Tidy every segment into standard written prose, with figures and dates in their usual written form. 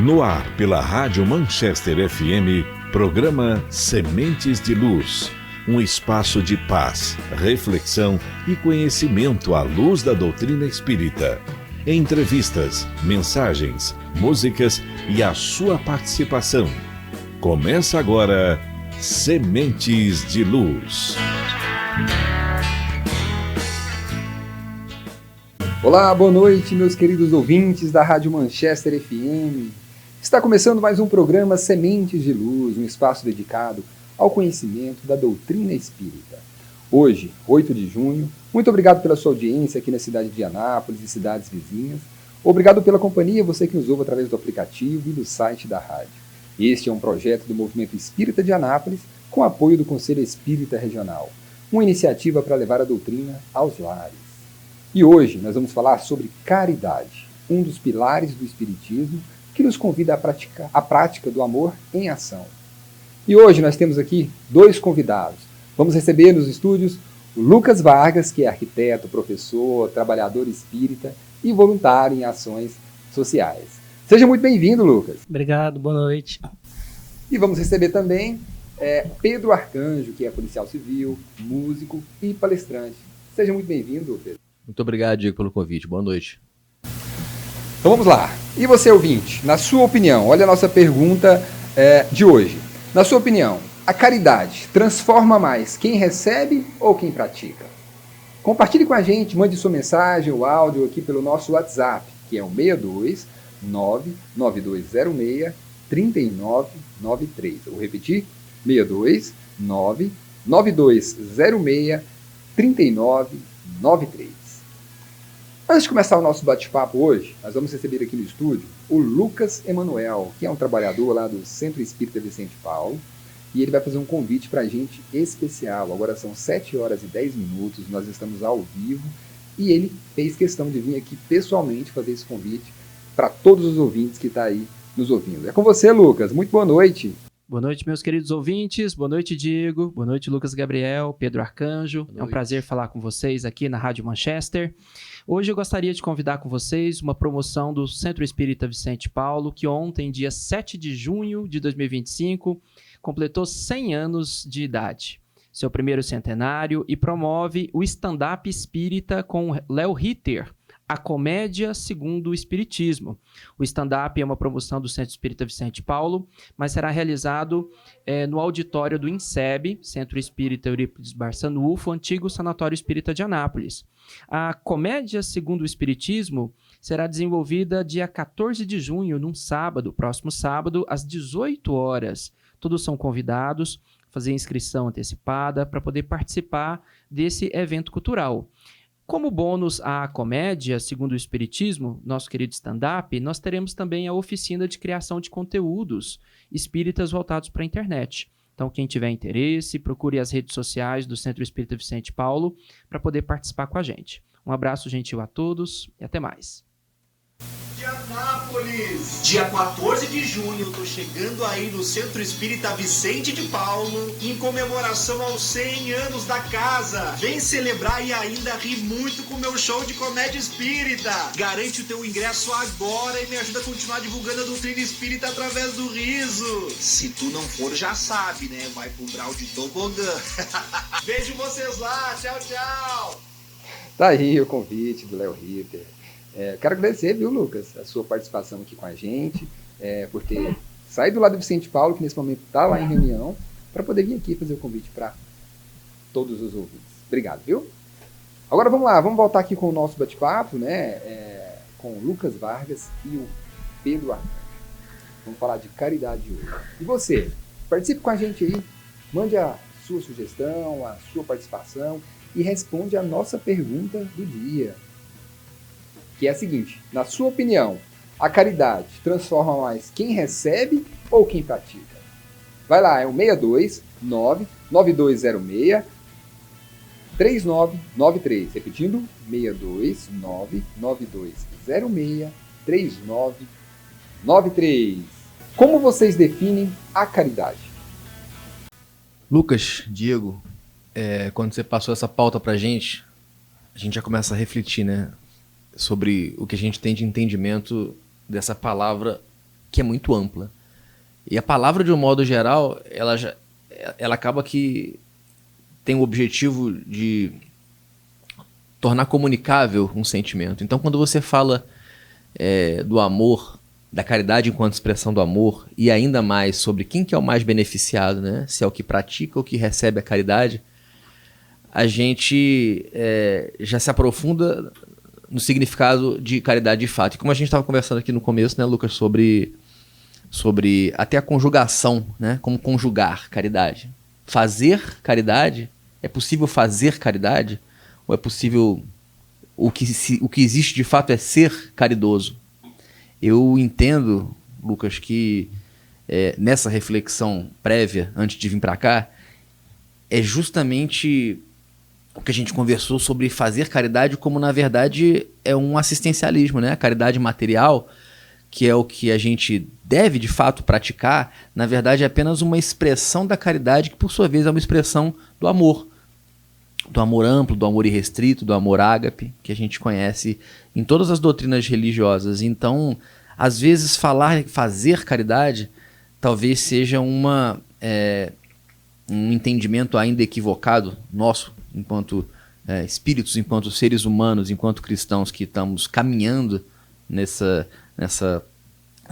No ar, pela Rádio Manchester FM, programa Sementes de Luz. Um espaço de paz, reflexão e conhecimento à luz da doutrina espírita. Entrevistas, mensagens, músicas e a sua participação. Começa agora, Sementes de Luz. Olá, boa noite, meus queridos ouvintes da Rádio Manchester FM. Está começando mais um programa Sementes de Luz, um espaço dedicado ao conhecimento da doutrina espírita. Hoje, 8 de junho, muito obrigado pela sua audiência aqui na cidade de Anápolis e cidades vizinhas. Obrigado pela companhia, você que nos ouve através do aplicativo e do site da rádio. Este é um projeto do Movimento Espírita de Anápolis, com apoio do Conselho Espírita Regional, uma iniciativa para levar a doutrina aos lares. E hoje nós vamos falar sobre caridade, um dos pilares do Espiritismo que nos convida à prática do amor em ação. E hoje nós temos aqui dois convidados. Vamos receber nos estúdios o Lucas Vargas, que é arquiteto, professor, trabalhador espírita e voluntário em ações sociais. Seja muito bem-vindo, Lucas. Obrigado, boa noite. E vamos receber também Pedro Arcanjo, que é policial civil, músico e palestrante. Seja muito bem-vindo, Pedro. Muito obrigado, Diego, pelo convite. Boa noite. Então vamos lá. E você, ouvinte, na sua opinião, olha a nossa pergunta de hoje. Na sua opinião, a caridade transforma mais quem recebe ou quem pratica? Compartilhe com a gente, mande sua mensagem ou áudio aqui pelo nosso WhatsApp, que é o 62 99206 3993. Eu vou repetir, 62 99206 3993. Antes de começar o nosso bate-papo hoje, nós vamos receber aqui no estúdio o Lucas Emanuel, que é um trabalhador lá do Centro Espírita Vicente Paulo, e ele vai fazer um convite para a gente especial. Agora são 7 horas e 10 minutos, nós estamos ao vivo, e ele fez questão de vir aqui pessoalmente fazer esse convite para todos os ouvintes que estão aí nos ouvindo. É com você, Lucas. Muito boa noite. Boa noite, meus queridos ouvintes. Boa noite, Diego. Boa noite, Lucas Gabriel, Pedro Arcanjo. É um prazer falar com vocês aqui na Rádio Manchester. Hoje eu gostaria de convidar com vocês uma promoção do Centro Espírita Vicente Paulo, que ontem, dia 7 de junho de 2025, completou 100 anos de idade, seu primeiro centenário, e promove o stand-up espírita com Léo Ritter, a comédia segundo o Espiritismo. O stand-up é uma promoção do Centro Espírita Vicente Paulo, mas será realizado no auditório do INSEB, Centro Espírita Eurípides Barçanufo, antigo Sanatório Espírita de Anápolis. A comédia segundo o Espiritismo será desenvolvida dia 14 de junho, num sábado, próximo sábado, às 18 horas. Todos são convidados a fazer inscrição antecipada para poder participar desse evento cultural. Como bônus à comédia, segundo o Espiritismo, nosso querido stand-up, nós teremos também a oficina de criação de conteúdos espíritas voltados para a internet. Então, quem tiver interesse, procure as redes sociais do Centro Espírita Vicente Paulo para poder participar com a gente. Um abraço gentil a todos e até mais. De Anápolis, dia 14 de junho, tô chegando aí no Centro Espírita Vicente de Paulo, em comemoração aos 100 anos da casa. Vem celebrar e ainda rir muito com o meu show de comédia espírita. Garante o teu ingresso agora e me ajuda a continuar divulgando a doutrina espírita através do riso. Se tu não for, já sabe, né? Vai pro grau de tobogã. Vejo vocês lá, tchau, tchau. Tá aí o convite do Léo Ritter. Quero agradecer, viu, Lucas, a sua participação aqui com a gente, por ter saído lá do Vicente Paulo, que nesse momento está lá em reunião, para poder vir aqui fazer o convite para todos os ouvintes. Obrigado, viu? Agora vamos lá, vamos voltar aqui com o nosso bate-papo, né, com o Lucas Vargas e o Pedro Arcanjo. Vamos falar de caridade hoje. E você, participe com a gente aí, mande a sua sugestão, a sua participação e responde a nossa pergunta do dia, que é a seguinte: na sua opinião, a caridade transforma mais quem recebe ou quem pratica? Vai lá, é o 62 99206 3993. Repetindo, 62 99206 3993. Como vocês definem a caridade? Lucas, Diego, quando você passou essa pauta pra gente, a gente já começa a refletir, né, sobre o que a gente tem de entendimento dessa palavra que é muito ampla. E a palavra, de um modo geral, ela acaba que tem o objetivo de tornar comunicável um sentimento. Então, quando você fala do amor, da caridade enquanto expressão do amor, e ainda mais sobre quem que é o mais beneficiado, né? Se é o que pratica ou que recebe a caridade, a gente já se aprofunda no significado de caridade de fato. E como a gente estava conversando aqui no começo, né, Lucas, sobre até a conjugação, né? Como conjugar caridade. Fazer caridade, é possível fazer caridade? Ou é possível, o que existe de fato é ser caridoso? Eu entendo, Lucas, que nessa reflexão prévia, antes de vir para cá, é justamente o que a gente conversou sobre fazer caridade como, na verdade, é um assistencialismo, né? A caridade material, que é o que a gente deve, de fato, praticar, na verdade é apenas uma expressão da caridade que, por sua vez, é uma expressão do amor amplo, do amor irrestrito, do amor ágape, que a gente conhece em todas as doutrinas religiosas. Então, às vezes, fazer caridade, talvez seja um entendimento ainda equivocado nosso, enquanto espíritos, enquanto seres humanos, enquanto cristãos que estamos caminhando nessa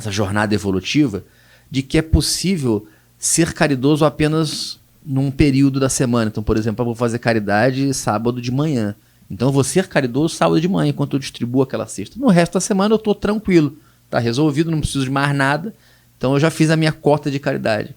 jornada evolutiva, de que é possível ser caridoso apenas num período da semana. Então, por exemplo, eu vou fazer caridade sábado de manhã. Então, eu vou ser caridoso sábado de manhã, enquanto eu distribuo aquela cesta. No resto da semana, eu estou tranquilo. Está resolvido, não preciso de mais nada. Então, eu já fiz a minha cota de caridade.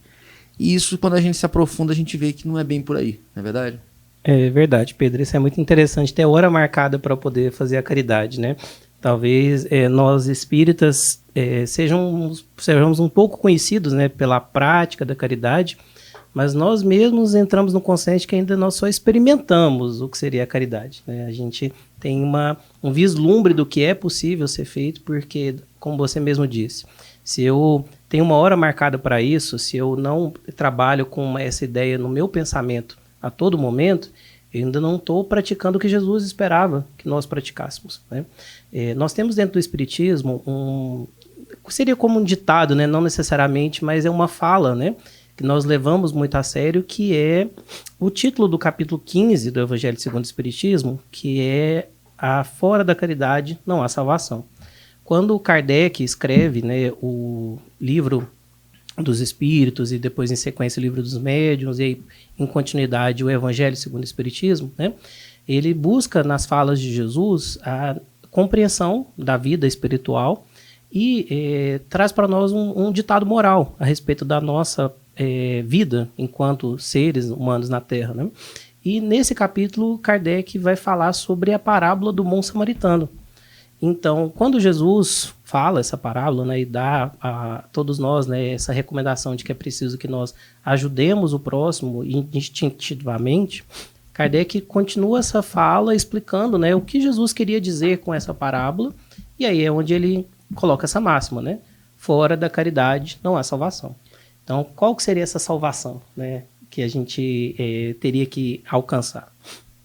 E isso, quando a gente se aprofunda, a gente vê que não é bem por aí, não é verdade? É verdade, Pedro. Isso é muito interessante. Ter hora marcada para poder fazer a caridade, né? Talvez nós espíritas sejamos um pouco conhecidos, né, pela prática da caridade, mas nós mesmos entramos no consciente que ainda nós só experimentamos o que seria a caridade, né? A gente tem um vislumbre do que é possível ser feito, porque, como você mesmo disse, se eu tenho uma hora marcada para isso, se eu não trabalho com essa ideia no meu pensamento a todo momento, eu ainda não estou praticando o que Jesus esperava que nós praticássemos, né? Nós temos dentro do Espiritismo seria como um ditado, né? Não necessariamente, mas é uma fala, né, que nós levamos muito a sério, que é o título do capítulo 15 do Evangelho segundo o Espiritismo, que é fora da caridade não há salvação. Quando Kardec escreve, né, o livro dos Espíritos e depois em sequência o livro dos Médiuns e aí, em continuidade o Evangelho segundo o Espiritismo, né, ele busca nas falas de Jesus a compreensão da vida espiritual e traz para nós um ditado moral a respeito da nossa vida enquanto seres humanos na Terra, né? E nesse capítulo Kardec vai falar sobre a parábola do bom samaritano. Então, quando Jesus fala essa parábola, né, e dá a todos nós, né, essa recomendação de que é preciso que nós ajudemos o próximo instintivamente, Kardec continua essa fala explicando, né, o que Jesus queria dizer com essa parábola, e aí é onde ele coloca essa máxima, né? Fora da caridade não há salvação. Então, qual que seria essa salvação, né, que a gente teria que alcançar?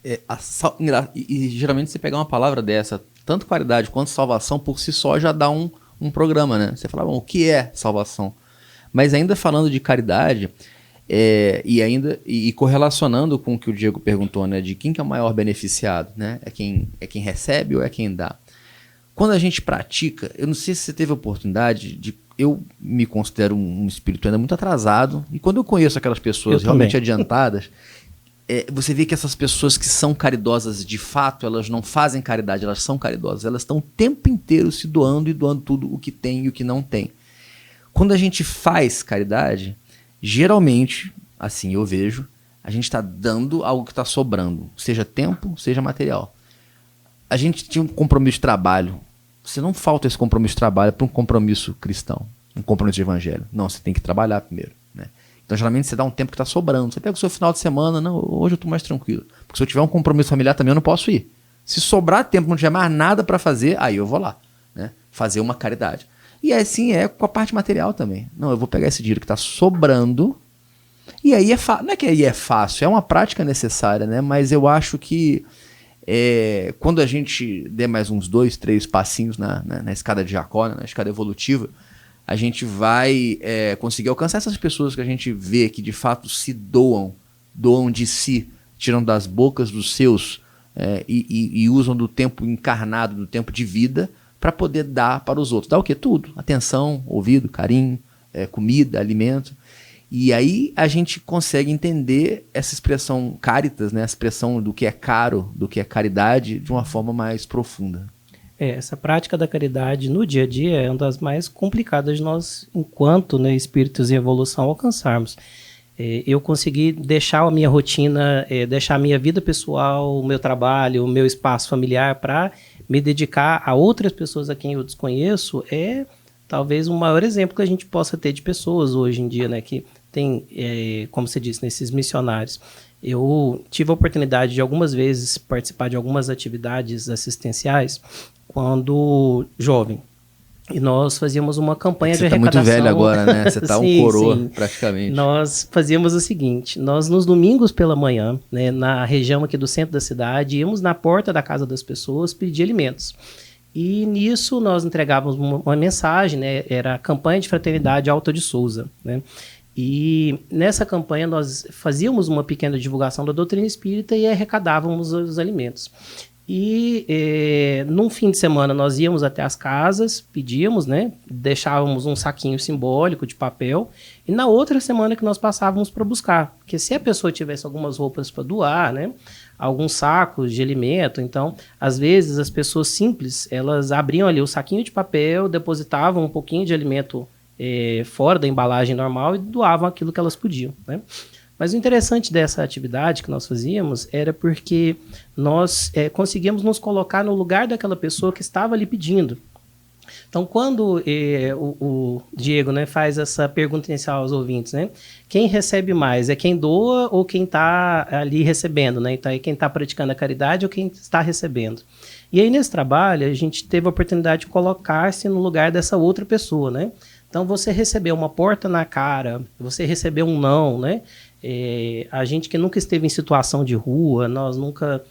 E geralmente você pegar uma palavra dessa, tanto caridade quanto salvação, por si só já dá um programa, né? Você fala, bom, o que é salvação? Mas ainda falando de caridade, e correlacionando com o que o Diego perguntou, né? De quem que é o maior beneficiado, né? É quem recebe ou é quem dá? Quando a gente pratica, eu não sei se você teve a oportunidade de... Eu me considero um espírito ainda muito atrasado, e quando eu conheço aquelas pessoas realmente adiantadas, você vê que essas pessoas que são caridosas de fato, elas não fazem caridade, elas são caridosas, elas estão o tempo inteiro se doando e doando tudo o que tem e o que não tem. Quando a gente faz caridade, geralmente, assim eu vejo, a gente está dando algo que está sobrando, seja tempo, seja material. A gente tinha um compromisso de trabalho. Você não falta esse compromisso de trabalho para um compromisso cristão, um compromisso de evangelho. Não, você tem que trabalhar primeiro, né? Então, geralmente, você dá um tempo que está sobrando. Você pega o seu final de semana, não, hoje eu estou mais tranquilo. Porque se eu tiver um compromisso familiar também, eu não posso ir. Se sobrar tempo, não tiver mais nada para fazer, aí eu vou lá, né? Fazer uma caridade. E assim é com a parte material também. Não, eu vou pegar esse dinheiro que está sobrando, e aí não é que aí é fácil, é uma prática necessária, né? Mas eu acho que quando a gente der mais uns 2, 3 passinhos na escada de Jacó, né, na escada evolutiva, a gente vai conseguir alcançar essas pessoas que a gente vê que de fato se doam de si, tiram das bocas dos seus e usam do tempo encarnado, do tempo de vida, para poder dar para os outros. Dá o quê? Tudo. Atenção, ouvido, carinho, comida, alimento. E aí a gente consegue entender essa expressão caritas, né? A expressão do que é caro, do que é caridade, de uma forma mais profunda. Essa prática da caridade no dia a dia é uma das mais complicadas de nós, enquanto, né, espíritos em evolução, alcançarmos. Eu consegui deixar a minha rotina, deixar a minha vida pessoal, o meu trabalho, o meu espaço familiar para me dedicar a outras pessoas a quem eu desconheço, talvez o maior exemplo que a gente possa ter de pessoas hoje em dia, né, que tem, como você disse, nesses missionários. Eu tive a oportunidade de algumas vezes participar de algumas atividades assistenciais quando jovem. E nós fazíamos uma campanha de arrecadação. Você está muito velho agora, né? Você está um coroa, sim. Praticamente. Nós fazíamos o seguinte, nós nos domingos pela manhã, né, na região aqui do centro da cidade, íamos na porta da casa das pessoas pedir alimentos. E nisso nós entregávamos uma mensagem, né, era a campanha de fraternidade Alta de Souza, né? E nessa campanha nós fazíamos uma pequena divulgação da doutrina espírita e arrecadávamos os alimentos. E num fim de semana nós íamos até as casas, pedíamos, né, deixávamos um saquinho simbólico de papel, e na outra semana que nós passávamos para buscar, porque se a pessoa tivesse algumas roupas para doar, né, alguns sacos de alimento, então às vezes as pessoas simples, elas abriam ali o saquinho de papel, depositavam um pouquinho de alimento fora da embalagem normal e doavam aquilo que elas podiam, né? Mas o interessante dessa atividade que nós fazíamos era porque nós conseguíamos nos colocar no lugar daquela pessoa que estava ali pedindo. Então, quando o Diego, né, faz essa pergunta inicial aos ouvintes, né, quem recebe mais? É quem doa ou quem está ali recebendo? Né? Então, é quem está praticando a caridade ou quem está recebendo? E aí, nesse trabalho, a gente teve a oportunidade de colocar-se no lugar dessa outra pessoa, né? Então, você recebeu uma porta na cara, você recebeu um não, né? A gente que nunca esteve em situação de rua, nós nunca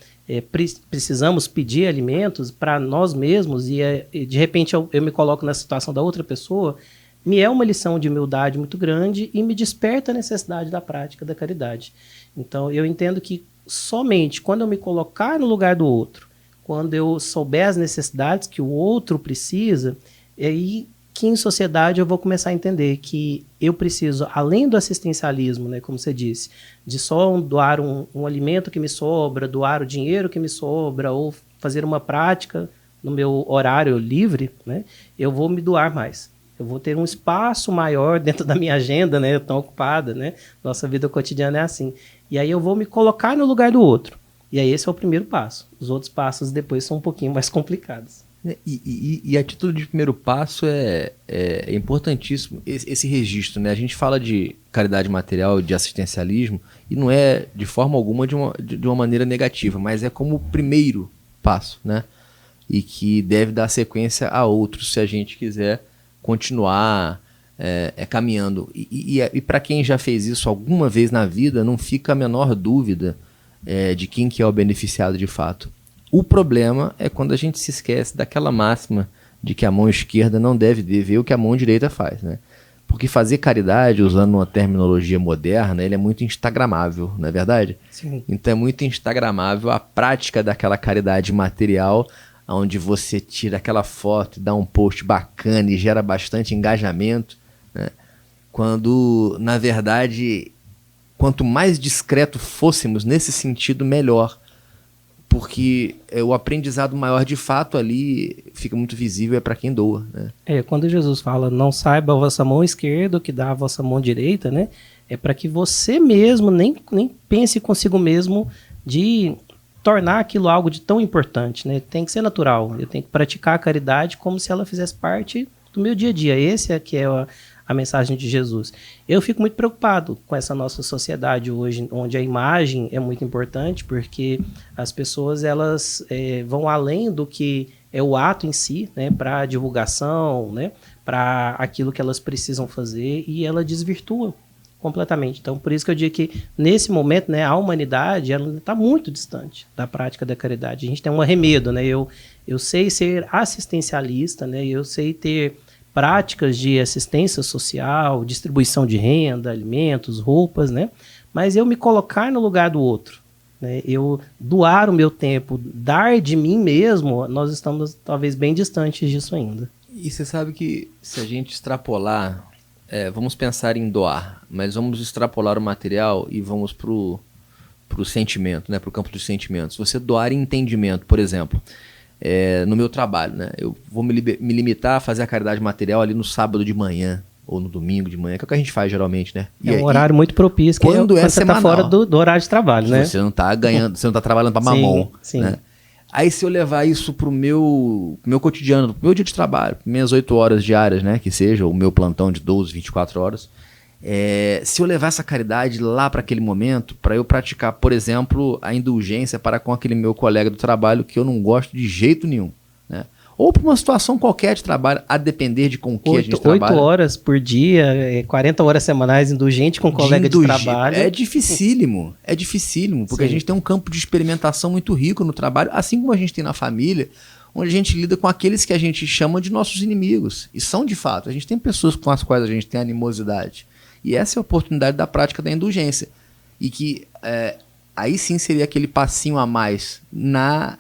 precisamos pedir alimentos para nós mesmos e de repente eu me coloco na situação da outra pessoa, me é uma lição de humildade muito grande e me desperta a necessidade da prática da caridade. Então, eu entendo que somente quando eu me colocar no lugar do outro, quando eu souber as necessidades que o outro precisa, é aí que em sociedade eu vou começar a entender que eu preciso, além do assistencialismo, né, como você disse, de só doar um alimento que me sobra, doar o dinheiro que me sobra, ou fazer uma prática no meu horário livre, né, eu vou me doar mais. Eu vou ter um espaço maior dentro da minha agenda, né, tão ocupada, né, nossa vida cotidiana é assim. E aí eu vou me colocar no lugar do outro. E aí esse é o primeiro passo. Os outros passos depois são um pouquinho mais complicados. E a título de primeiro passo é importantíssimo esse registro, né? A gente fala de caridade material, de assistencialismo, e não é de forma alguma de uma maneira negativa, mas é como o primeiro passo, né? E que deve dar sequência a outros se a gente quiser continuar caminhando. E para quem já fez isso alguma vez na vida, não fica a menor dúvida de quem que é o beneficiado de fato. O problema é quando a gente se esquece daquela máxima de que a mão esquerda não deve ver o que a mão direita faz, né? Porque fazer caridade, usando uma terminologia moderna, ele é muito instagramável, não é verdade? Sim. Então é muito instagramável a prática daquela caridade material, onde você tira aquela foto e dá um post bacana e gera bastante engajamento, né? Quando, na verdade, quanto mais discreto fôssemos nesse sentido, melhor. Porque o aprendizado maior de fato ali fica muito visível para quem doa, né? Quando Jesus fala, não saiba a vossa mão esquerda o que dá a vossa mão direita, né? É para que você mesmo nem pense consigo mesmo de tornar aquilo algo de tão importante, né? Tem que ser natural. Eu tenho que praticar a caridade como se ela fizesse parte do meu dia a dia. Esse é que é a mensagem de Jesus. Eu fico muito preocupado com essa nossa sociedade hoje, onde a imagem é muito importante, porque as pessoas elas vão além do que é o ato em si, né, para a divulgação, né, para aquilo que elas precisam fazer, e ela desvirtua completamente. Então, por isso que eu digo que, nesse momento, né, a humanidade está muito distante da prática da caridade. A gente tem um arremedo, né? Eu sei ser assistencialista, né? Eu sei ter práticas de assistência social, distribuição de renda, alimentos, roupas, né? Mas eu me colocar no lugar do outro, né? Eu doar o meu tempo, dar de mim mesmo, nós estamos talvez bem distantes disso ainda. E você sabe que se a gente extrapolar, vamos pensar em doar, mas vamos extrapolar o material e vamos pro sentimento, né? Pro campo dos sentimentos. Você doar em entendimento, por exemplo, no meu trabalho, né? Eu vou me limitar a fazer a caridade material ali no sábado de manhã, ou no domingo de manhã, que é o que a gente faz geralmente, né? Um horário muito propício, que quando você está fora do horário de trabalho, né? Você não está ganhando, você não está trabalhando para mamão, sim. Né? Aí se eu levar isso pro meu cotidiano, pro meu dia de trabalho, minhas 8 horas diárias, né, que seja, o meu plantão de 12, 24 horas, se eu levar essa caridade lá para aquele momento, para eu praticar, por exemplo, a indulgência para com aquele meu colega do trabalho que eu não gosto de jeito nenhum, né? Ou para uma situação qualquer de trabalho, a depender de com que a gente trabalha. 8 horas por dia, 40 horas semanais indulgente com um colega de trabalho. É dificílimo, porque a gente tem um campo de experimentação muito rico no trabalho, assim como a gente tem na família, onde a gente lida com aqueles que a gente chama de nossos inimigos. E são de fato, a gente tem pessoas com as quais a gente tem animosidade. E essa é a oportunidade da prática da indulgência. E que aí sim seria aquele passinho a mais na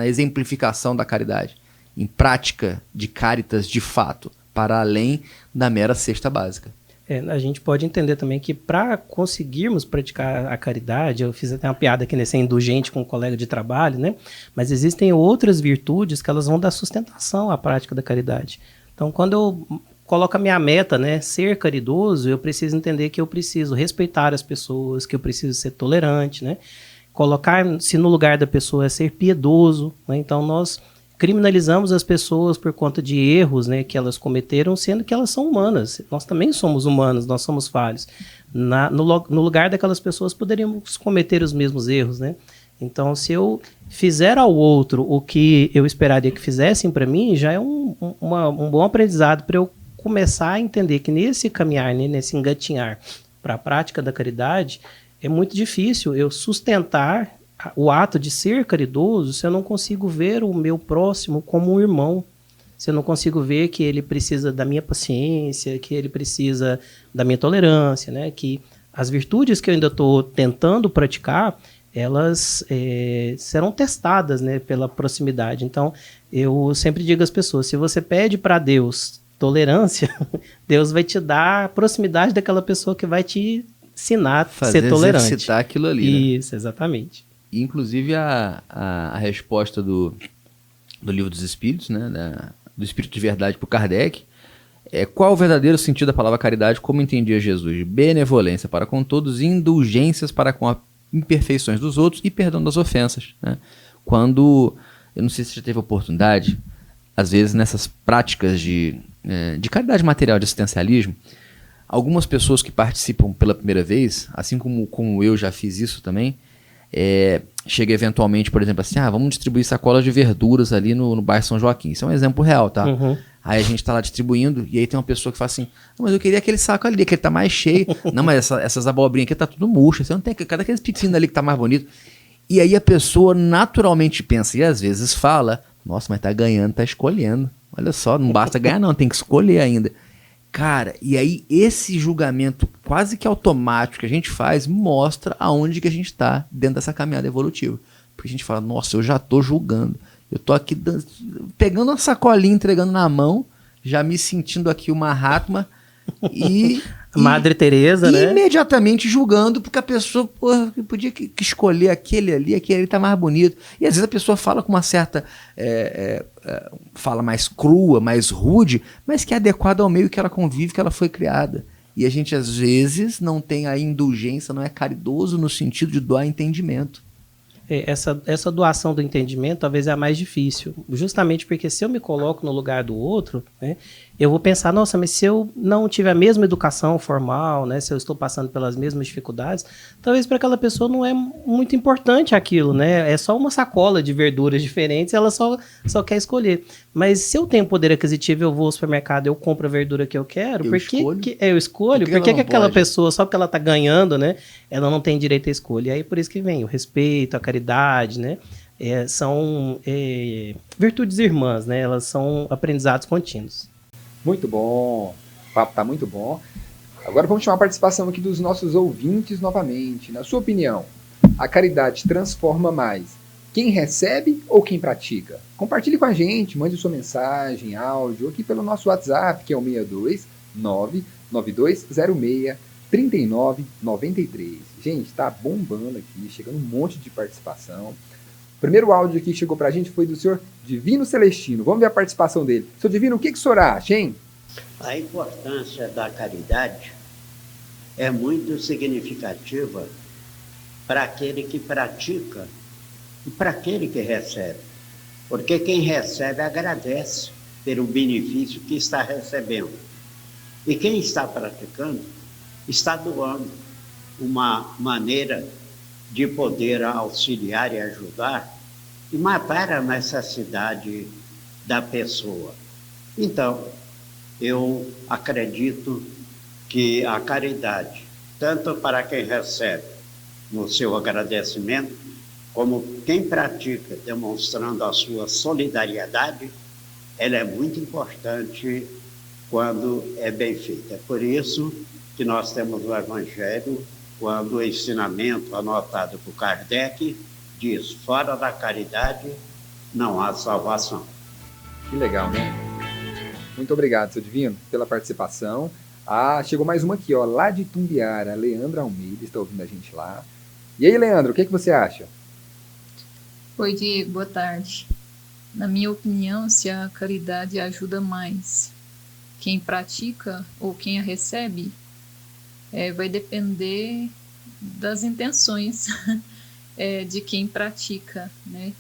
exemplificação da caridade, em prática de caritas de fato, para além da mera cesta básica. A gente pode entender também que para conseguirmos praticar a caridade, eu fiz até uma piada aqui nesse indulgente com um colega de trabalho, né? Mas existem outras virtudes que elas vão dar sustentação à prática da caridade. Então, quando eu coloco a minha meta, né, ser caridoso, eu preciso entender que eu preciso respeitar as pessoas, que eu preciso ser tolerante, né? Colocar-se no lugar da pessoa é ser piedoso, né? Então nós criminalizamos as pessoas por conta de erros, né, que elas cometeram, sendo que elas são humanas. Nós também somos humanos, nós somos falhos. No lugar daquelas pessoas poderíamos cometer os mesmos erros, né? Então, se eu fizer ao outro o que eu esperaria que fizessem para mim, já é um bom aprendizado para eu começar a entender que nesse caminhar, né, nesse engatinhar para a prática da caridade, é muito difícil eu sustentar o ato de ser caridoso se eu não consigo ver o meu próximo como um irmão, se eu não consigo ver que ele precisa da minha paciência, que ele precisa da minha tolerância, né, que as virtudes que eu ainda estou tentando praticar, elas serão testadas, né, pela proximidade. Então, eu sempre digo às pessoas, se você pede para Deus tolerância, Deus vai te dar a proximidade daquela pessoa que vai te ensinar a ser tolerante. Exercitar aquilo ali. Isso, né? Exatamente. Inclusive a resposta do Livro dos Espíritos, né, do Espírito de Verdade para o Kardec, qual o verdadeiro sentido da palavra caridade, como entendia Jesus? Benevolência para com todos, indulgências para com as imperfeições dos outros e perdão das ofensas, né? Quando, eu não sei se você já teve oportunidade, às vezes nessas práticas de caridade material, de assistencialismo, algumas pessoas que participam pela primeira vez, assim como eu já fiz isso também, chega eventualmente, por exemplo, assim, vamos distribuir sacolas de verduras ali no bairro São Joaquim. Isso é um exemplo real, tá? Uhum. Aí a gente tá lá distribuindo e aí tem uma pessoa que fala assim, não, mas eu queria aquele saco ali, que ele tá mais cheio. Não, mas essas abobrinhas aqui tá tudo murcha, você não tem, cadê aqueles pepinos ali que tá mais bonito? E aí a pessoa naturalmente pensa, e às vezes fala, nossa, mas tá ganhando, tá escolhendo. Olha só, não basta ganhar não, tem que escolher ainda. Cara, e aí esse julgamento quase que automático que a gente faz mostra aonde que a gente tá dentro dessa caminhada evolutiva. Porque a gente fala, nossa, eu já tô julgando. Eu tô aqui pegando uma sacolinha, entregando na mão, já me sentindo aqui uma Mahatma e Madre Teresa, né? Imediatamente julgando, porque a pessoa podia que escolher aquele ali tá mais bonito. E às vezes a pessoa fala com uma certa fala mais crua, mais rude, mas que é adequada ao meio que ela convive, que ela foi criada. E a gente às vezes não tem a indulgência, não é caridoso no sentido de doar entendimento. Essa doação do entendimento talvez é a mais difícil, justamente porque se eu me coloco no lugar do outro, né, eu vou pensar, nossa, mas se eu não tiver a mesma educação formal, né, se eu estou passando pelas mesmas dificuldades, talvez para aquela pessoa não é muito importante aquilo, né, é só uma sacola de verduras diferentes, ela só quer escolher. Mas se eu tenho poder aquisitivo, eu vou ao supermercado, eu compro a verdura que eu quero, por que aquela pessoa, só porque ela está ganhando, né, ela não tem direito à escolha? E aí por isso que vem o respeito, a caridade, né? são virtudes irmãs, né? Elas são aprendizados contínuos. Muito bom, o papo está muito bom. Agora vamos chamar a participação aqui dos nossos ouvintes novamente. Na sua opinião, a caridade transforma mais quem recebe ou quem pratica? Compartilhe com a gente, mande sua mensagem, áudio, aqui pelo nosso WhatsApp, que é o 62992063993. Gente, tá bombando aqui, chegando um monte de participação. O primeiro áudio que chegou pra gente foi do senhor Divino Celestino. Vamos ver a participação dele. Senhor Divino, o que o senhor acha, hein? A importância da caridade é muito significativa para aquele que pratica e para aquele que recebe. Porque quem recebe agradece pelo benefício que está recebendo. E quem está praticando está doando uma maneira de poder auxiliar e ajudar e matar a necessidade da pessoa. Então, eu acredito que a caridade, tanto para quem recebe no seu agradecimento, como quem pratica demonstrando a sua solidariedade, ela é muito importante quando é bem feita. É por isso que nós temos o Evangelho, quando o ensinamento anotado por Kardec diz: fora da caridade não há salvação. Que legal, né? Muito obrigado, seu Divino, pela participação. Chegou mais uma aqui, ó, lá de Tumbiara, Leandro Almeida está ouvindo a gente lá. E aí, Leandro, o que você acha? Oi, Diego, boa tarde. Na minha opinião, se a caridade ajuda mais quem pratica ou quem a recebe, vai depender das intenções de quem pratica, né?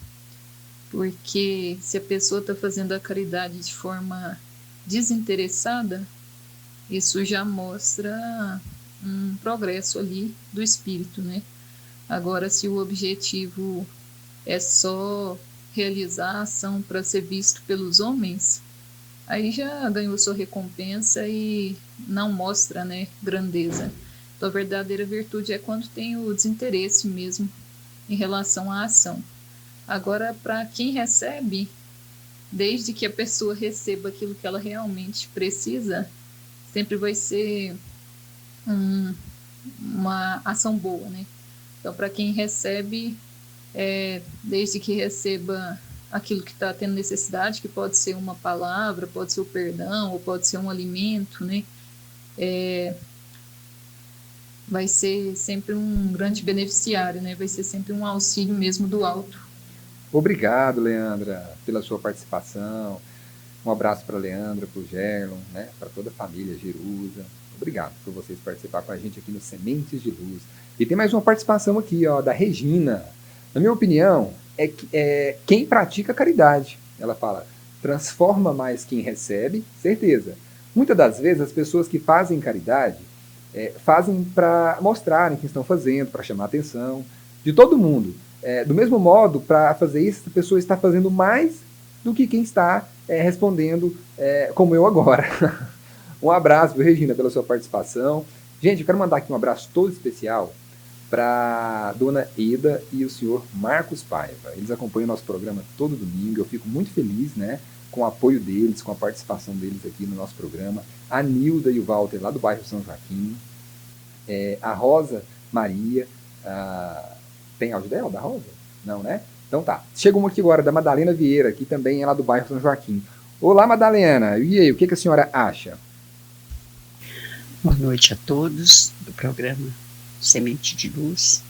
Porque se a pessoa está fazendo a caridade de forma desinteressada, isso já mostra um progresso ali do espírito, né? Agora, se o objetivo é só realizar a ação para ser visto pelos homens, aí já ganhou sua recompensa e não mostra, né, grandeza. Então, a verdadeira virtude é quando tem o desinteresse mesmo em relação à ação. Agora, para quem recebe, desde que a pessoa receba aquilo que ela realmente precisa, sempre vai ser uma ação boa, né? Então, para quem recebe, desde que receba aquilo que está tendo necessidade, que pode ser uma palavra, pode ser o perdão, ou pode ser um alimento, né? Vai ser sempre um grande beneficiário, né? Vai ser sempre um auxílio mesmo do alto. Obrigado, Leandra, pela sua participação. Um abraço para a Leandra, para o Gerlon, né? Para toda a família Jerusa. Obrigado por vocês participar com a gente aqui no Sementes de Luz. E tem mais uma participação aqui, ó, da Regina. Na minha opinião, quem pratica caridade. Ela fala, transforma mais quem recebe, certeza. Muitas das vezes as pessoas que fazem caridade fazem para mostrarem o que estão fazendo, para chamar a atenção de todo mundo. Do mesmo modo, para fazer isso, a pessoa está fazendo mais do que quem está respondendo como eu agora. Um abraço, viu, Regina, pela sua participação. Gente, eu quero mandar aqui um abraço todo especial para a dona Eda e o senhor Marcos Paiva. Eles acompanham o nosso programa todo domingo. Eu fico muito feliz, né, com o apoio deles, com a participação deles aqui no nosso programa. A Nilda e o Walter, lá do bairro São Joaquim. A Rosa Maria. Tem áudio dela, da Rosa? Não, né? Então tá. Chegou uma aqui agora, da Madalena Vieira, que também é lá do bairro São Joaquim. Olá, Madalena. E aí, o que a senhora acha? Boa noite a todos do programa Semente de Luz.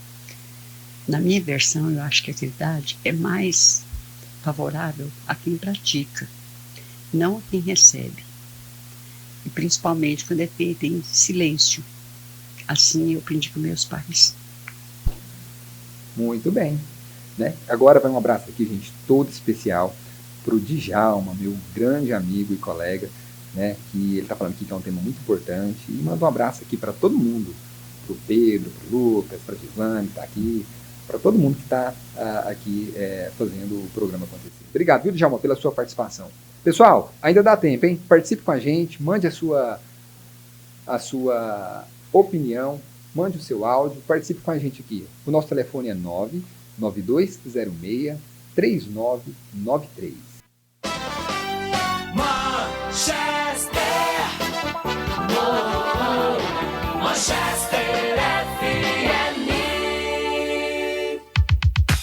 Na minha versão, eu acho que a caridade é mais favorável a quem pratica, não a quem recebe. E principalmente quando é feita em silêncio. Assim eu aprendi com meus pais. Muito bem. Né? Agora vai um abraço aqui, gente, todo especial para o Djalma, meu grande amigo e colega, né, que ele está falando aqui que é um tema muito importante, e manda um abraço aqui para todo mundo, para o Pedro, para o Lucas, para a Gislane, que está aqui, para todo mundo que está aqui fazendo o programa acontecer. Obrigado, viu, Djalma, pela sua participação. Pessoal, ainda dá tempo, hein? Participe com a gente, mande a sua opinião, mande o seu áudio, participe com a gente aqui. O nosso telefone é 99206 3993.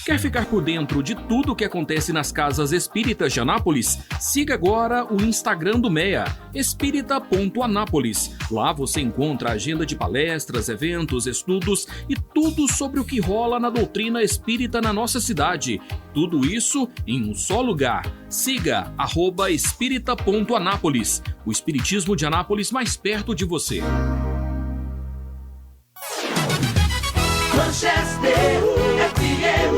Quer ficar por dentro de tudo o que acontece nas casas espíritas de Anápolis? Siga agora o Instagram do MEA, espírita.anápolis. Lá você encontra a agenda de palestras, eventos, estudos e tudo sobre o que rola na doutrina espírita na nossa cidade. Tudo isso em um só lugar. Siga @espírita.anápolis, o espiritismo de Anápolis mais perto de você. Manchester FM.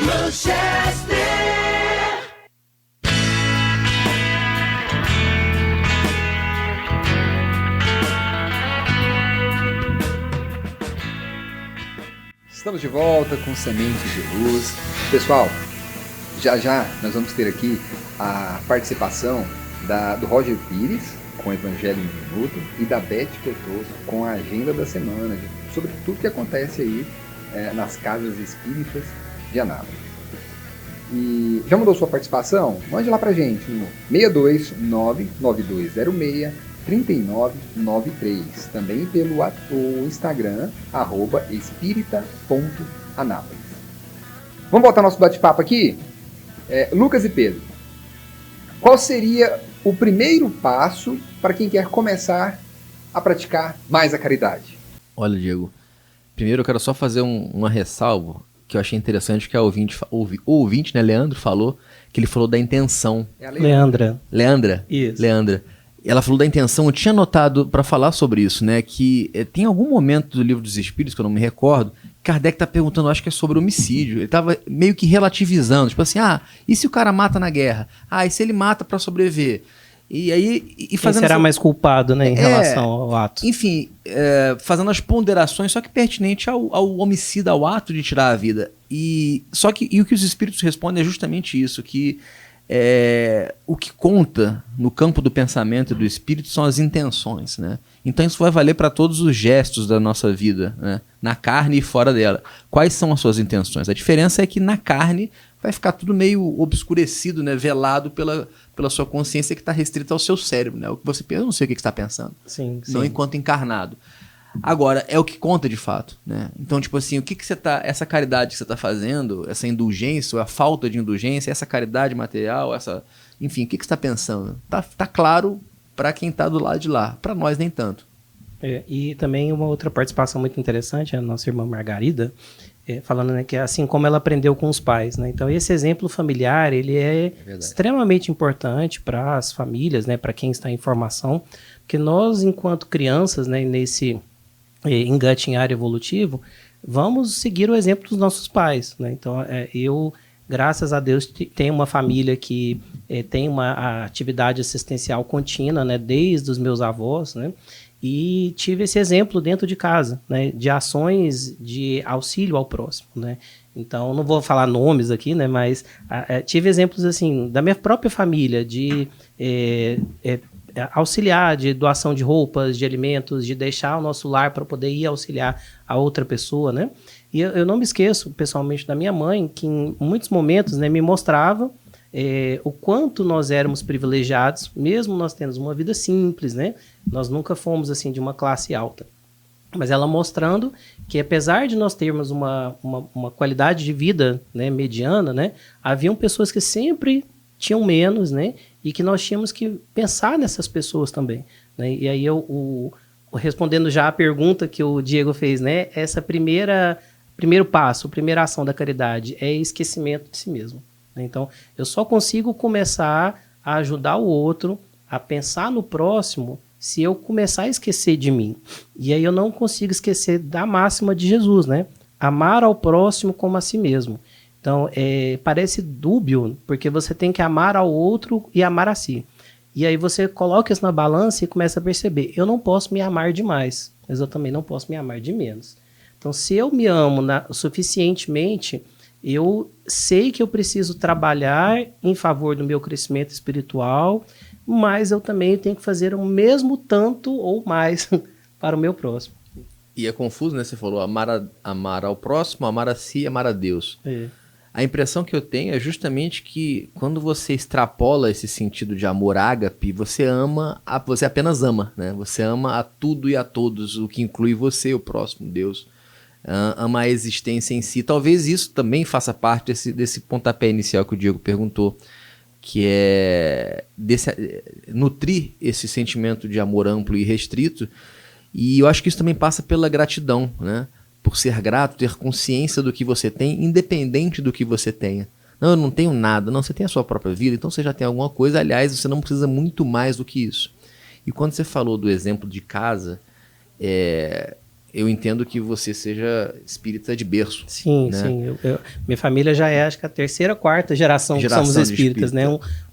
Manchester. Estamos de volta com Sementes de Luz. Pessoal, já nós vamos ter aqui a participação do Roger Pires, com o Evangelho em um Minuto, e da Beth Petoso com a agenda da semana, sobre tudo que acontece aí nas casas espíritas de Anápolis. E já mandou sua participação? Mande lá pra gente no 629-9206-3993, também pelo Instagram, @espírita.anápolis. Vamos voltar ao nosso bate-papo aqui? Lucas e Pedro, qual seria o primeiro passo para quem quer começar a praticar mais a caridade? Olha, Diego, primeiro eu quero só fazer uma ressalva que eu achei interessante, que o ouvinte, né, Leandro, falou, que ele falou da intenção. Leandra. Isso. Leandra. Ela falou da intenção, eu tinha notado para falar sobre isso, né, que tem algum momento do Livro dos Espíritos, que eu não me recordo, Kardec tá perguntando, acho que é sobre homicídio. Ele tava meio que relativizando, tipo assim, e se o cara mata na guerra? E se ele mata para sobreviver? E aí... Quem será mais culpado, né, em relação ao ato? Enfim, fazendo as ponderações, só que pertinente ao homicida, ao ato de tirar a vida. E o que os espíritos respondem é justamente isso, que o que conta no campo do pensamento e do espírito são as intenções, né? Então isso vai valer para todos os gestos da nossa vida, né? Na carne e fora dela. Quais são as suas intenções? A diferença é que na carne vai ficar tudo meio obscurecido, né? Velado pela sua consciência que está restrita ao seu cérebro, né? O que você pensa, eu não sei o que você está pensando. Sim. Não enquanto encarnado. Agora, é o que conta de fato, né? Então, tipo assim, o que você tá, essa caridade que você está fazendo, essa indulgência, ou a falta de indulgência, essa caridade material, enfim, o que você está pensando? Tá claro para quem está do lado de lá, para nós nem tanto. E também uma outra participação muito interessante, a nossa irmã Margarida, falando, né, que assim como ela aprendeu com os pais, né? Então esse exemplo familiar, ele é extremamente importante para as famílias, né, para quem está em formação, porque nós, enquanto crianças, né, nesse engatinhar evolutivo, vamos seguir o exemplo dos nossos pais, né? Então eu, graças a Deus, tenho uma família que tem uma atividade assistencial contínua, né, desde os meus avós, né? E tive esse exemplo dentro de casa, né, de ações de auxílio ao próximo, né? Então, não vou falar nomes aqui, né, mas tive exemplos assim da minha própria família de auxiliar, de doação de roupas, de alimentos, de deixar o nosso lar para poder ir auxiliar a outra pessoa, né? E eu não me esqueço, pessoalmente, da minha mãe, que em muitos momentos, né, me mostrava o quanto nós éramos privilegiados, mesmo nós tendo uma vida simples, né? Nós nunca fomos assim de uma classe alta. Mas ela mostrando que, apesar de nós termos uma qualidade de vida, né, mediana, né, haviam pessoas que sempre tinham menos, né, e que nós tínhamos que pensar nessas pessoas também, né? E aí respondendo já a pergunta que o Diego fez, né, primeiro passo, a primeira ação da caridade é esquecimento de si mesmo. Então, eu só consigo começar a ajudar o outro, a pensar no próximo, se eu começar a esquecer de mim. E aí eu não consigo esquecer da máxima de Jesus, né? Amar ao próximo como a si mesmo. Então, parece dúbio, porque você tem que amar ao outro e amar a si. E aí você coloca isso na balança e começa a perceber, eu não posso me amar demais, mas eu também não posso me amar de menos. Então, se eu me amo suficientemente, eu sei que eu preciso trabalhar em favor do meu crescimento espiritual, mas eu também tenho que fazer o mesmo tanto ou mais para o meu próximo. E é confuso, né? Você falou amar ao próximo, amar a si e amar a Deus. A impressão que eu tenho é justamente que quando você extrapola esse sentido de amor ágape, você apenas ama, né? Você ama a tudo e a todos, o que inclui você, o próximo, Deus. Ama a existência em si. Talvez isso também faça parte desse pontapé inicial que o Diego perguntou, que é nutrir esse sentimento de amor amplo e restrito. E eu acho que isso também passa pela gratidão, né? Por ser grato, ter consciência do que você tem, independente do que você tenha. Não, eu não tenho nada. Não, você tem a sua própria vida, então você já tem alguma coisa. Aliás, você não precisa muito mais do que isso. E quando você falou do exemplo de casa, eu entendo que você seja espírita de berço. Sim, né? sim. Minha família já é, acho que a terceira, quarta geração que somos espíritas, né?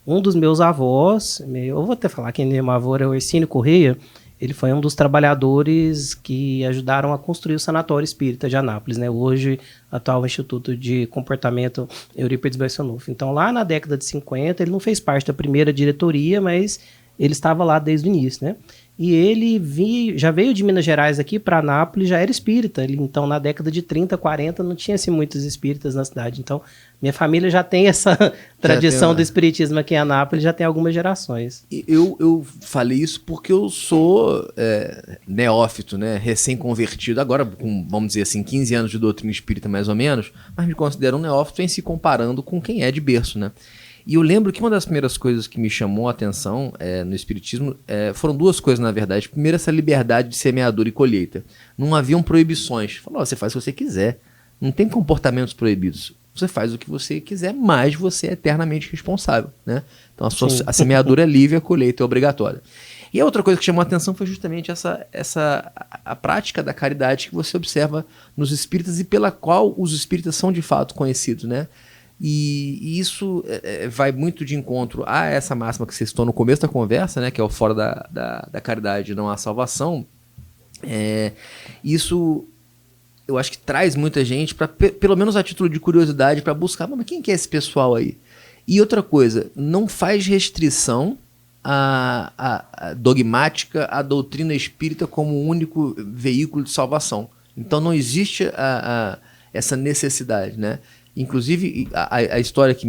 Um dos meus avós, eu vou até falar que meu avô era o Ercínio Correia. Ele foi um dos trabalhadores que ajudaram a construir o Sanatório Espírita de Anápolis, né? Hoje, atual Instituto de Comportamento Eurípides Barçanufo. Então, lá na década de 50, ele não fez parte da primeira diretoria, mas ele estava lá desde o início, né? E ele já veio de Minas Gerais aqui para Anápolis, já era espírita. Então, na década de 30, 40, não tinha assim, muitos espíritas na cidade. Então, minha família já tem essa tradição do espiritismo aqui em Anápolis, já tem algumas gerações. Eu falei isso porque eu sou neófito, né? Recém-convertido, agora com, vamos dizer assim, 15 anos de doutrina espírita mais ou menos, mas me considero um neófito em se comparando com quem é de berço, né? E eu lembro que uma das primeiras coisas que me chamou a atenção no espiritismo foram duas coisas, na verdade. Primeiro, essa liberdade de semeadura e colheita. Não haviam proibições. Falou, você faz o que você quiser. Não tem comportamentos proibidos. Você faz o que você quiser, mas você é eternamente responsável, né? Então a semeadura é livre, a colheita é obrigatória. E a outra coisa que chamou a atenção foi justamente a prática da caridade que você observa nos espíritas e pela qual os espíritas são de fato conhecidos, né? E isso vai muito de encontro a essa máxima que você citou no começo da conversa, né, que é o fora da caridade não há salvação. Isso eu acho que traz muita gente, pelo menos a título de curiosidade, para buscar, mas quem que é esse pessoal aí? E outra coisa, não faz restrição a dogmática, a doutrina espírita como o único veículo de salvação. Então não existe essa necessidade, né? Inclusive, a história que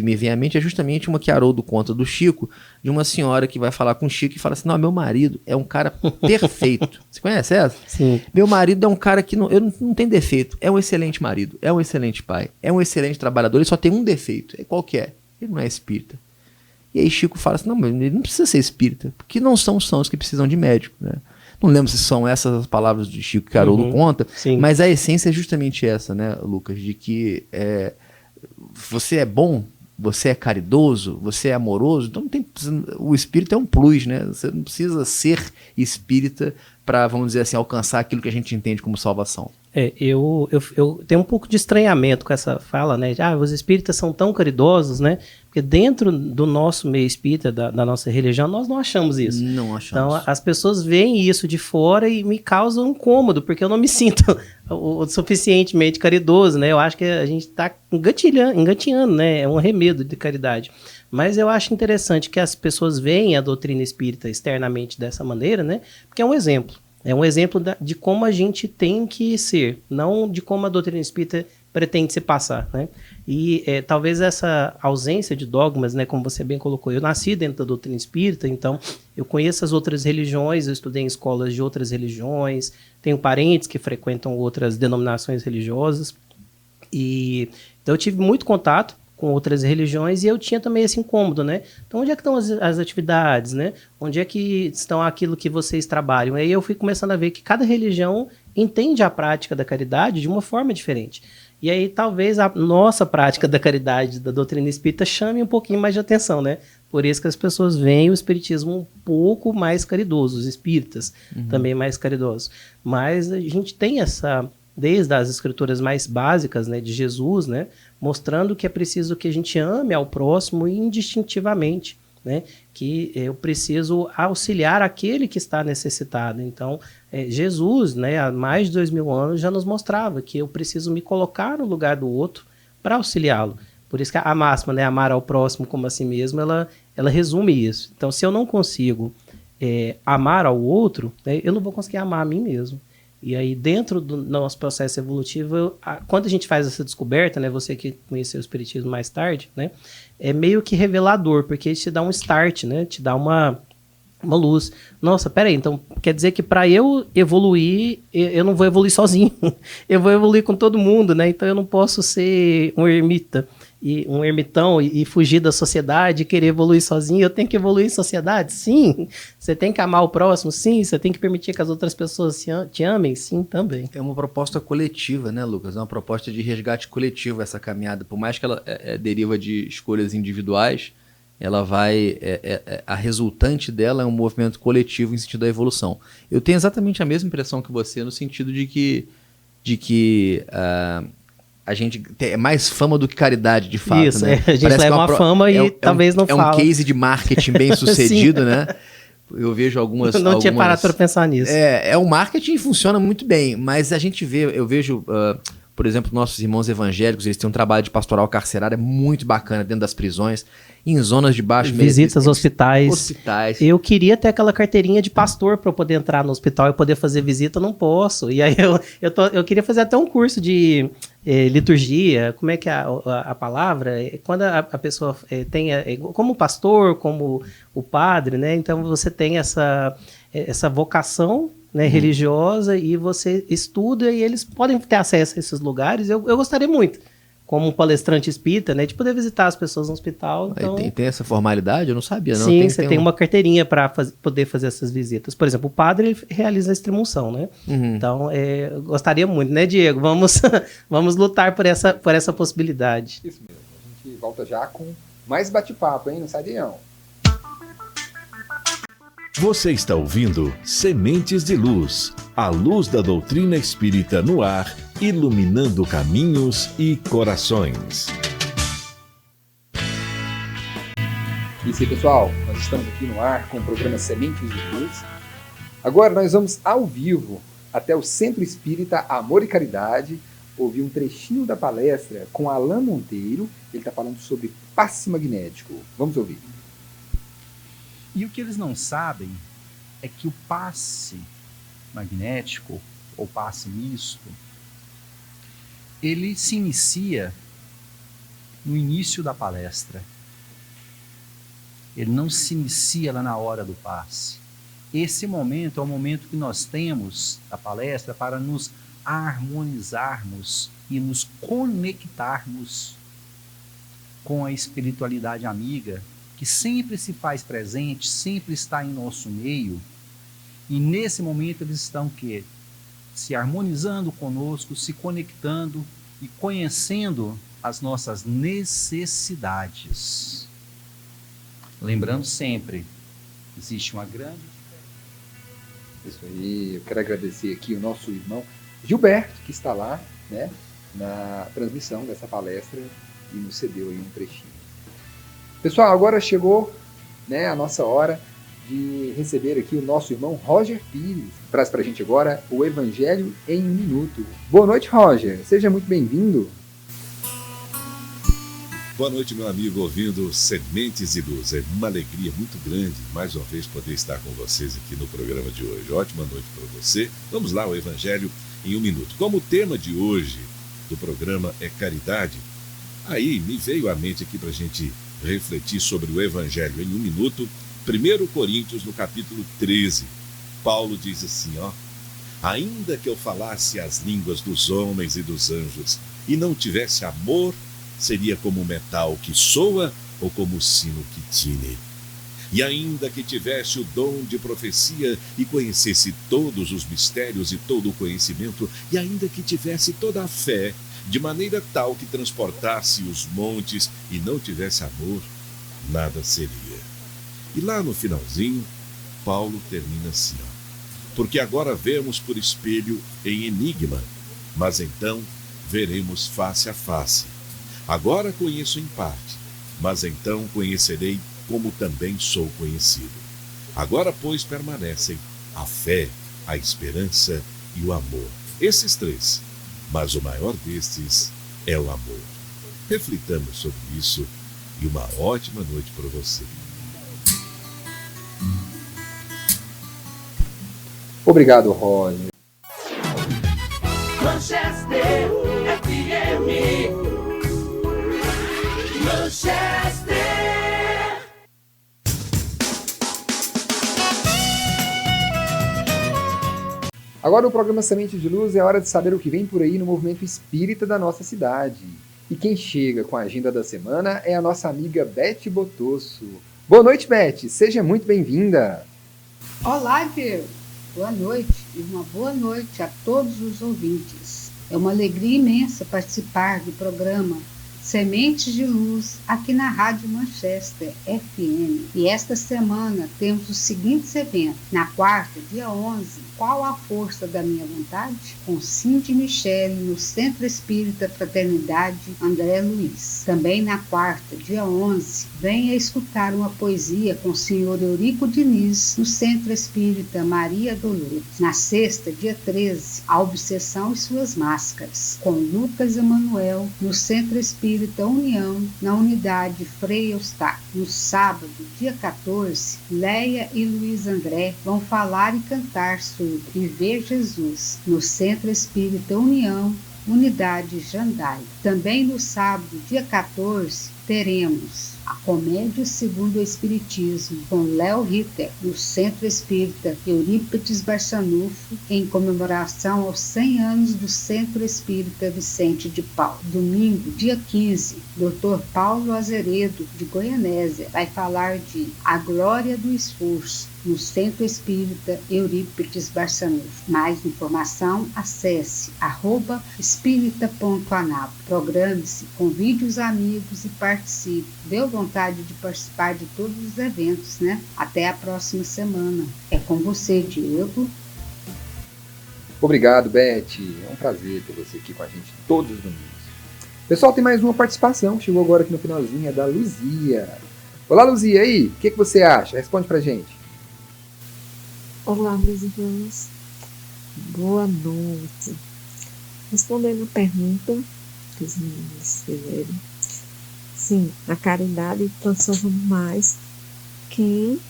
me vem à mente é justamente uma que Haroldo conta do Chico, de uma senhora que vai falar com o Chico e fala assim, não, meu marido é um cara perfeito. Você conhece essa? Sim. Meu marido é um cara que não tem defeito, é um excelente marido, é um excelente pai, é um excelente trabalhador, ele só tem um defeito, qual que é? Ele não é espírita. E aí Chico fala assim, não, mas ele não precisa ser espírita, porque não são os que precisam de médico, né? Não lembro se são essas as palavras de Chico que Haroldo conta, sim. Mas a essência é justamente essa, né, Lucas? De que você é bom, você é caridoso, você é amoroso, então o espírito é um plus, né? Você não precisa ser espírita para, vamos dizer assim, alcançar aquilo que a gente entende como salvação. Eu tenho um pouco de estranhamento com essa fala, né? Os espíritas são tão caridosos, né? Porque dentro do nosso meio espírita, da nossa religião, nós não achamos isso. Não achamos. Então, as pessoas veem isso de fora e me causam um incômodo, porque eu não me sinto o suficientemente caridoso, né? Eu acho que a gente está engatinhando, né? É um arremedo de caridade. Mas eu acho interessante que as pessoas veem a doutrina espírita externamente dessa maneira, né? Porque é um exemplo. É um exemplo de como a gente tem que ser, não de como a doutrina espírita pretende se passar, né? E talvez essa ausência de dogmas, né, como você bem colocou, eu nasci dentro da doutrina espírita, então eu conheço as outras religiões, eu estudei em escolas de outras religiões, tenho parentes que frequentam outras denominações religiosas, e então eu tive muito contato com outras religiões e eu tinha também esse incômodo, né? Então, onde é que estão as atividades, né? Onde é que estão aquilo que vocês trabalham? Aí eu fui começando a ver que cada religião entende a prática da caridade de uma forma diferente. E aí talvez a nossa prática da caridade, da doutrina espírita, chame um pouquinho mais de atenção, né? Por isso que as pessoas veem o espiritismo um pouco mais caridoso, os espíritas também mais caridosos. Mas a gente tem desde as escrituras mais básicas, né, de Jesus, né, mostrando que é preciso que a gente ame ao próximo indistintivamente, né, que eu preciso auxiliar aquele que está necessitado. Então, Jesus, né, há mais de 2000 anos, já nos mostrava que eu preciso me colocar no lugar do outro para auxiliá-lo. Por isso que a máxima, né, amar ao próximo como a si mesmo, ela resume isso. Então, se eu não consigo amar ao outro, né, eu não vou conseguir amar a mim mesmo. E aí, dentro do nosso processo evolutivo, quando a gente faz essa descoberta, né, você que conheceu o espiritismo mais tarde, né, é meio que revelador, porque te dá um start, né, te dá uma luz. Nossa, peraí, então quer dizer que para eu evoluir, eu não vou evoluir sozinho, eu vou evoluir com todo mundo, né? Então eu não posso ser um ermita, um ermitão e fugir da sociedade e querer evoluir sozinho. Eu tenho que evoluir em sociedade? Sim. Você tem que amar o próximo? Sim. Você tem que permitir que as outras pessoas te amem? Sim, também. É uma proposta coletiva, né, Lucas? É uma proposta de resgate coletivo essa caminhada. Por mais que ela deriva de escolhas individuais, ela vai... a resultante dela é um movimento coletivo em sentido da evolução. Eu tenho exatamente a mesma impressão que você, no sentido de que a gente é mais fama do que caridade, de fato. Isso, né? A gente leva uma fama e talvez não fala. É um case de marketing bem sucedido, né? Eu vejo algumas... Eu não tinha parado para pensar nisso. É um marketing que funciona muito bem, mas eu vejo... por exemplo, nossos irmãos evangélicos, eles têm um trabalho de pastoral carcerária muito bacana dentro das prisões, em zonas de baixo... Visitas hospitais. Eu queria ter aquela carteirinha de pastor para eu poder entrar no hospital e poder fazer visita, não posso. E aí eu queria fazer até um curso de liturgia, como é que é a palavra? Quando a pessoa tem, como pastor, como o padre, né? Então você tem essa vocação, né, religiosa, e você estuda e eles podem ter acesso a esses lugares. Eu gostaria muito, como um palestrante espírita, né, de poder visitar as pessoas no hospital. Então... Tem essa formalidade? Eu não sabia, não. Sim, você tem uma carteirinha para poder fazer essas visitas. Por exemplo, o padre ele realiza a extremunção, né? Uhum. Então, eu gostaria muito, né, Diego? Vamos lutar por essa possibilidade. Isso mesmo. A gente volta já com mais bate-papo, hein? Não sai daí, não. Você está ouvindo Sementes de Luz, a luz da doutrina espírita no ar, iluminando caminhos e corações. Isso aí, pessoal, nós estamos aqui no ar com o programa Sementes de Luz. Agora nós vamos ao vivo até o Centro Espírita Amor e Caridade, ouvir um trechinho da palestra com Alain Monteiro. Ele está falando sobre passe magnético. Vamos ouvir. E o que eles não sabem é que o passe magnético, ou passe misto, ele se inicia no início da palestra. Ele não se inicia lá na hora do passe. Esse momento é o momento que nós temos da palestra para nos harmonizarmos e nos conectarmos com a espiritualidade amiga, que sempre se faz presente, sempre está em nosso meio, e nesse momento eles estão se harmonizando conosco, se conectando e conhecendo as nossas necessidades. Lembrando sempre, existe uma grande... Isso aí, eu quero agradecer aqui o nosso irmão Gilberto, que está lá, né, na transmissão dessa palestra e nos cedeu aí um trechinho. Pessoal, agora chegou, né, a nossa hora de receber aqui o nosso irmão Roger Pires. Traz para a gente agora o Evangelho em um Minuto. Boa noite, Roger. Seja muito bem-vindo. Boa noite, meu amigo, ouvindo Sementes de Luz. É uma alegria muito grande, mais uma vez, poder estar com vocês aqui no programa de hoje. Ótima noite para você. Vamos lá, o Evangelho em um Minuto. Como o tema de hoje do programa é caridade, aí me veio à mente aqui para a gente refletir sobre o Evangelho em um minuto. 1 Coríntios, no capítulo 13, Paulo diz assim, ainda que eu falasse as línguas dos homens e dos anjos e não tivesse amor, seria como o metal que soa ou como o sino que tine. E ainda que tivesse o dom de profecia e conhecesse todos os mistérios e todo o conhecimento, e ainda que tivesse toda a fé, de maneira tal que transportasse os montes e não tivesse amor, nada seria. E lá no finalzinho, Paulo termina assim, porque agora vemos por espelho em enigma, mas então veremos face a face. Agora conheço em parte, mas então conhecerei como também sou conhecido. Agora, pois, permanecem a fé, a esperança e o amor. Esses três, mas o maior destes é o amor. Reflitamos sobre isso e uma ótima noite para você. Obrigado, Roger. Manchester FM. Manchester. Agora o programa Semente de Luz é hora de saber o que vem por aí no movimento espírita da nossa cidade. E quem chega com a agenda da semana é a nossa amiga Beth Botosso. Boa noite, Beth. Seja muito bem-vinda. Olá, Diego. Boa noite e uma boa noite a todos os ouvintes. É uma alegria imensa participar do programa Sementes de Luz aqui na Rádio Manchester FM. E esta semana temos os seguintes eventos. Na quarta, dia 11, Qual a Força da Minha Vontade? Com Cindy Michele no Centro Espírita Fraternidade André Luiz. Também na quarta, dia 11, venha escutar uma poesia com o senhor Eurico Diniz no Centro Espírita Maria Dolores. Na sexta, dia 13, A Obsessão e Suas Máscaras, com Lucas Emanuel no Centro Espírita União, na unidade Frei Eustáquio. No sábado, dia 14, Leia e Luiz André vão falar e cantar sobre Viver Jesus, no Centro Espírita União, unidade Jandai. Também no sábado, dia 14, teremos a Comédia segundo o Espiritismo, com Léo Ritter, no Centro Espírita Eurípides Barçanufo, em comemoração aos 100 anos do Centro Espírita Vicente de Paulo. Domingo, dia 15, Dr. Paulo Azeredo, de Goianésia, vai falar de A Glória do Esforço, no Centro Espírita Eurípides Barçanufo. Mais informação, acesse @espírita.anap. Programe-se, convide os amigos e participe. Deu vontade de participar de todos os eventos, né? Até a próxima semana. É com você, Diego. Obrigado, Beth. É um prazer ter você aqui com a gente todos os domingos. Pessoal, tem mais uma participação. Chegou agora aqui no finalzinho, é da Luzia. Olá, Luzia, aí? O que você acha? Responde pra gente. Olá, meus irmãos. Boa noite. Respondendo a pergunta que os meninos fizeram. Sim, a caridade transforma mais quem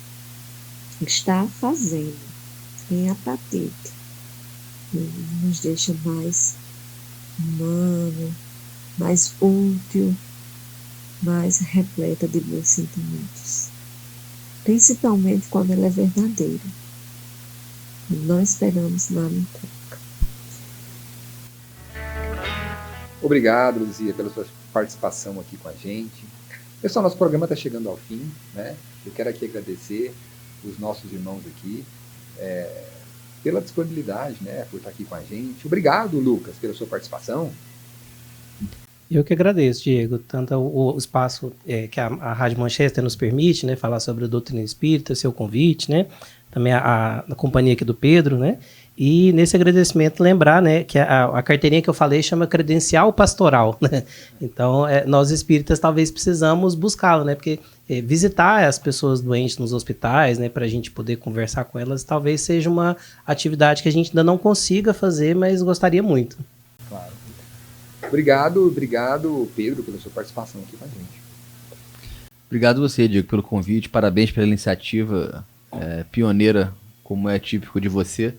está fazendo, quem a pratica. Nos deixa mais humano, mais útil, mais repleta de bons sentimentos. Principalmente quando ela é verdadeira. Não esperamos nada em troca. Obrigado, Luzia, pela sua participação aqui com a gente. Pessoal, nosso programa está chegando ao fim, né? Eu quero aqui agradecer os nossos irmãos aqui pela disponibilidade, né? Por estar aqui com a gente. Obrigado, Lucas, pela sua participação. Eu que agradeço, Diego, tanto o espaço que a Rádio Manchester nos permite, né, falar sobre a doutrina espírita, seu convite, né, também a companhia aqui do Pedro, né, e nesse agradecimento lembrar, né, que a carteirinha que eu falei chama credencial pastoral, né, então nós espíritas talvez precisamos buscá-lo, né, porque visitar as pessoas doentes nos hospitais, né, para a gente poder conversar com elas, talvez seja uma atividade que a gente ainda não consiga fazer, mas gostaria muito. Claro. Obrigado, Pedro, pela sua participação aqui com a gente. Obrigado você, Diego, pelo convite. Parabéns pela iniciativa pioneira, como é típico de você.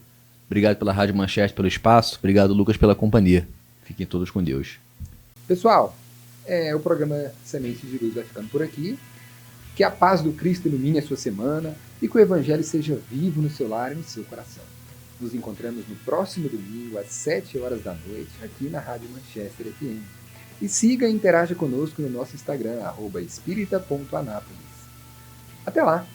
Obrigado pela Rádio Manchester, pelo espaço. Obrigado, Lucas, pela companhia. Fiquem todos com Deus. Pessoal, o programa Sementes de Luz vai ficando por aqui. Que a paz do Cristo ilumine a sua semana e que o Evangelho seja vivo no seu lar e no seu coração. Nos encontramos no próximo domingo, às 7 horas da noite, aqui na Rádio Manchester FM. E siga e interaja conosco no nosso Instagram, @espírita.anápolis. Até lá!